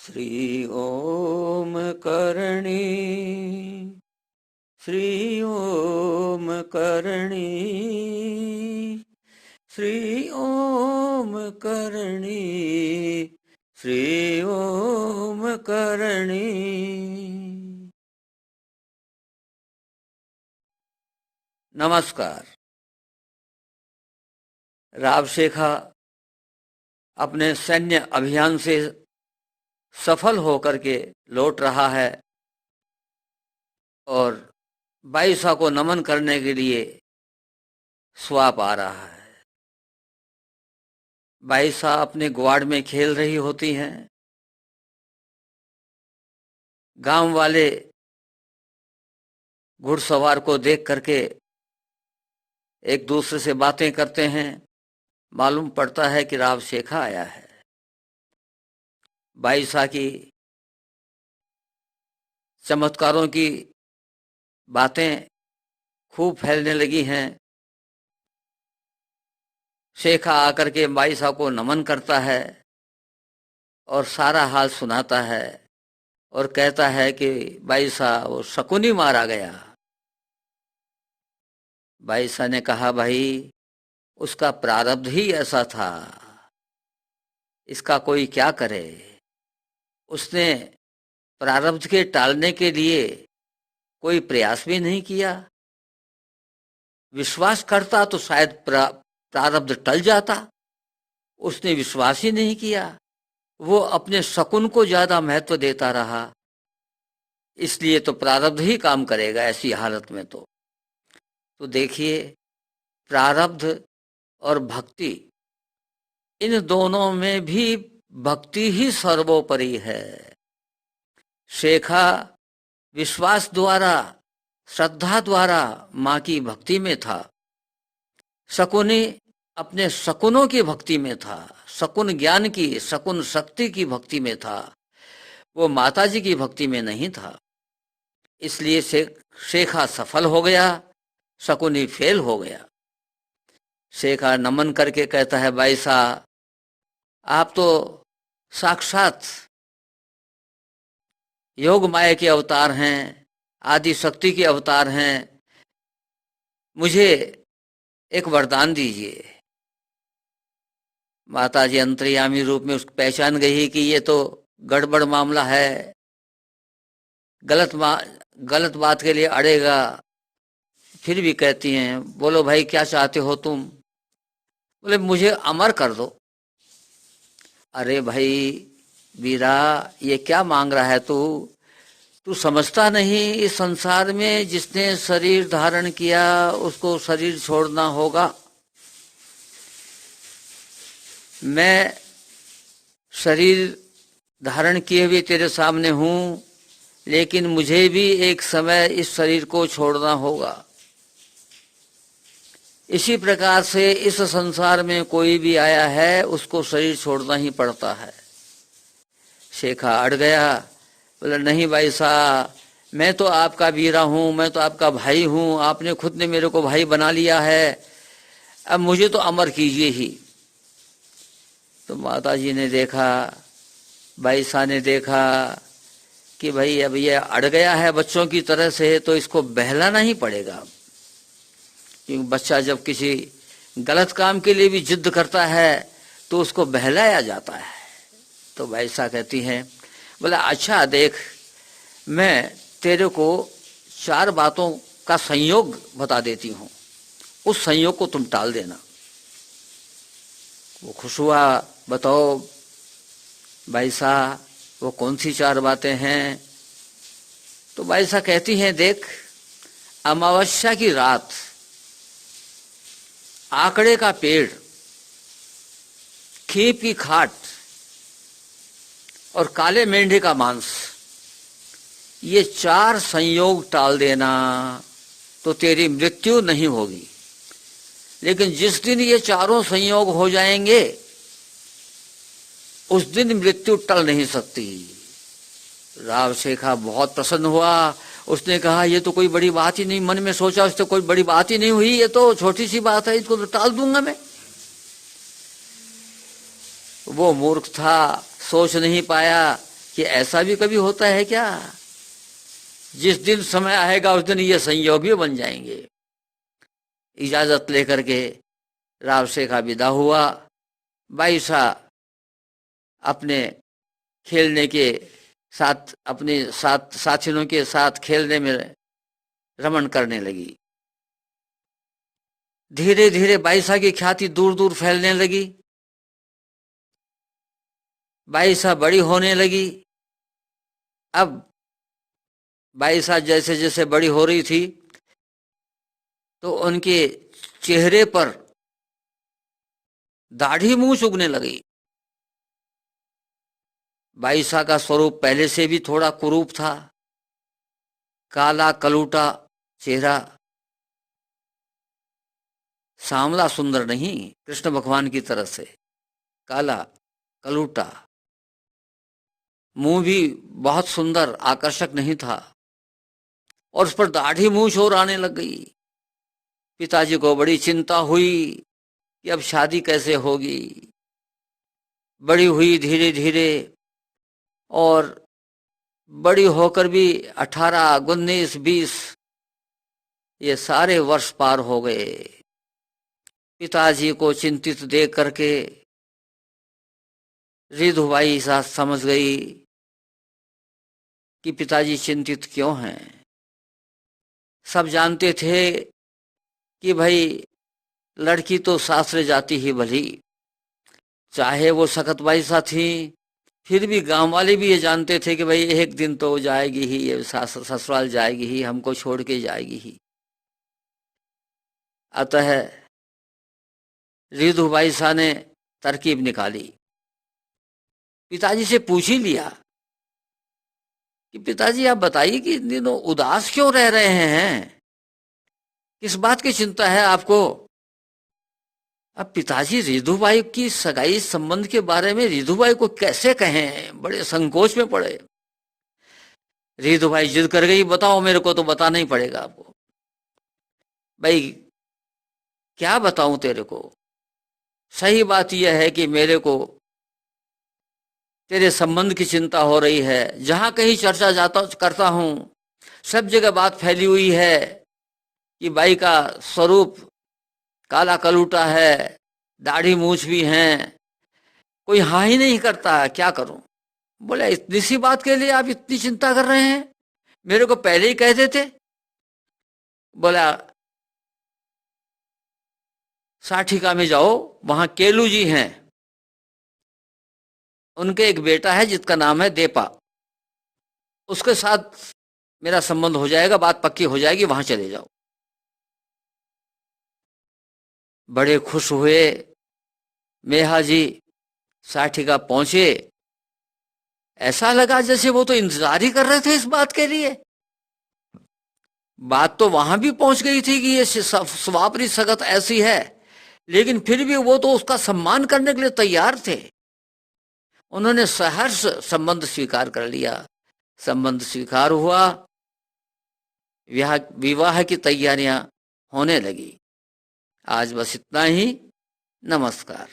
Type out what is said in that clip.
श्री ओम करणी, श्री ओम करणी, श्री ओम करणी, श्री ओम करणी। नमस्कार। रावशेखा अपने सैन्य अभियान से सफल होकर के लौट रहा है और बाईसा को नमन करने के लिए स्वाप आ रहा है। बाईसा अपने ग्वाड़ में खेल रही होती हैं। गांव वाले घुड़सवार को देख करके एक दूसरे से बातें करते हैं। मालूम पड़ता है कि रावशेखा आया है। बाईसा की चमत्कारों की बातें खूब फैलने लगी हैं। शेखा आकर के बाईसा को नमन करता है और सारा हाल सुनाता है और कहता है कि बाईसा वो शकुनी मारा गया। बाईसा ने कहा, भाई उसका प्रारब्ध ही ऐसा था, इसका कोई क्या करे। उसने प्रारब्ध के टालने के लिए कोई प्रयास भी नहीं किया। विश्वास करता तो शायद प्रारब्ध टल जाता। उसने विश्वास ही नहीं किया। वो अपने शकुन को ज्यादा महत्व देता रहा। इसलिए तो प्रारब्ध ही काम करेगा ऐसी हालत में। तो देखिए, प्रारब्ध और भक्ति, इन दोनों में भी भक्ति ही सर्वोपरि है। शेखा विश्वास द्वारा, श्रद्धा द्वारा मां की भक्ति में था। शकुनी अपने शकुनों की भक्ति में था, शकुन ज्ञान की, शकुन शक्ति की भक्ति में था। वो माताजी की भक्ति में नहीं था। इसलिए शेखा सफल हो गया, शकुनी फेल हो गया। शेखा नमन करके कहता है, बाईसा आप तो साक्षात योग माया के अवतार हैं, आदि शक्ति के अवतार हैं। मुझे एक वरदान दीजिए। माताजी अंतर्यामी रूप में उसको पहचान गई कि ये तो गड़बड़ मामला है, गलत बात के लिए अड़ेगा। फिर भी कहती हैं, बोलो भाई क्या चाहते हो तुम। बोले मुझे अमर कर दो। अरे भाई वीरा, ये क्या मांग रहा है तू समझता नहीं, इस संसार में जिसने शरीर धारण किया उसको शरीर छोड़ना होगा। मैं शरीर धारण किए हुए तेरे सामने हूं, लेकिन मुझे भी एक समय इस शरीर को छोड़ना होगा। इसी प्रकार से इस संसार में कोई भी आया है उसको शरीर छोड़ना ही पड़ता है। शेखा अड़ गया। बोला नहीं भाई साहब, मैं तो आपका वीरा हूं, मैं तो आपका भाई हूं, आपने खुद ने मेरे को भाई बना लिया है, अब मुझे तो अमर कीजिए ही। तो माताजी ने देखा, बाईसा ने देखा कि भाई अब ये अड़ गया है बच्चों की तरह से, तो इसको बहलाना ही पड़ेगा। क्योंकि बच्चा जब किसी गलत काम के लिए भी जिद करता है तो उसको बहलाया जाता है। तो बाईसा कहती है, बोला अच्छा देख, मैं तेरे को 4 बातों का संयोग बता देती हूँ, उस संयोग को तुम टाल देना। वो खुश हुआ। बताओ बाईसा, वो कौन सी 4 बातें हैं। तो बाईसा कहती हैं, देख, अमावस्या की रात आकड़े का पेड़, खीप की खाट और काले मेंढे का मांस, ये 4 संयोग टाल देना तो तेरी मृत्यु नहीं होगी। लेकिन जिस दिन ये चारों संयोग हो जाएंगे उस दिन मृत्यु टल नहीं सकती। रावशेखा बहुत प्रसन्न हुआ। उसने कहा, ये तो कोई बड़ी बात ही नहीं। मन में सोचा, उससे कोई बड़ी बात ही नहीं हुई, ये तो छोटी सी बात है, इसको तो टाल दूंगा मैं। वो मूर्ख था, सोच नहीं पाया कि ऐसा भी कभी होता है क्या? जिस दिन समय आएगा उस दिन ये संयोग भी बन जाएंगे। इजाजत लेकर के राव शेखा विदा हुआ। बाईसा अपने खेलने के साथ, अपने साथ साथियों के साथ खेलने में रमण करने लगी। धीरे धीरे बाईसा की ख्याति दूर दूर फैलने लगी। बाईसा बड़ी होने लगी। अब बाईसा जैसे जैसे बड़ी हो रही थी तो उनके चेहरे पर दाढ़ी मूंछ उगने लगी। बाईसा का स्वरूप पहले से भी थोड़ा कुरूप था, काला कलूटा चेहरा, सांवला सुंदर नहीं, कृष्ण भगवान की तरह से काला कलूटा। मुंह भी बहुत सुंदर आकर्षक नहीं था और उस पर दाढ़ी मूंछ और आने लग गई। पिताजी को बड़ी चिंता हुई कि अब शादी कैसे होगी। बड़ी हुई धीरे धीरे और बड़ी होकर भी 18, 19, 20 ये सारे वर्ष पार हो गए। पिताजी को चिंतित देख करके रिधुबाई साथ समझ गई कि पिताजी चिंतित क्यों हैं। सब जानते थे कि भाई लड़की तो सासरे जाती ही भली, चाहे वो सकत बाईसा थी, फिर भी गांव वाले भी ये जानते थे कि भाई एक दिन तो जाएगी ही, ये ससुराल जाएगी ही, हमको छोड़ के जाएगी ही। अतः रिधु बाईसा ने तरकीब निकाली। पिताजी से पूछ ही लिया कि पिताजी आप बताइए कि इन दिनों उदास क्यों रह रहे हैं, किस बात की चिंता है आपको? अब पिताजी रिधुबाई की सगाई संबंध के बारे में रिधुबाई को कैसे कहें, बड़े संकोच में पड़े। रिधुबाई जिद कर गई, बताओ, मेरे को तो बताना ही पड़ेगा आपको। भाई क्या बताऊं तेरे को, सही बात यह है कि मेरे को तेरे संबंध की चिंता हो रही है। जहां कहीं चर्चा जाता करता हूं सब जगह बात फैली हुई है कि बाई का स्वरूप काला कलूटा है, दाढ़ी मूछ भी हैं, कोई हाँ ही नहीं करता, क्या करूं? बोले इतनी सी बात के लिए आप इतनी चिंता कर रहे हैं, मेरे को पहले ही कह देते। बोला साठिका में जाओ, वहां केलू जी हैं, उनके एक बेटा है जिसका नाम है देपा, उसके साथ मेरा संबंध हो जाएगा, बात पक्की हो जाएगी, वहां चले जाओ। बड़े खुश हुए मेहा जी, साठिका पहुंचे। ऐसा लगा जैसे वो तो इंतजार ही कर रहे थे इस बात के लिए। बात तो वहां भी पहुंच गई थी कि ये स्वापरी सगत ऐसी है, लेकिन फिर भी वो तो उसका सम्मान करने के लिए तैयार थे। उन्होंने सहर्ष संबंध स्वीकार कर लिया। संबंध स्वीकार हुआ, विवाह की तैयारियां होने लगी। आज बस इतना ही। नमस्कार।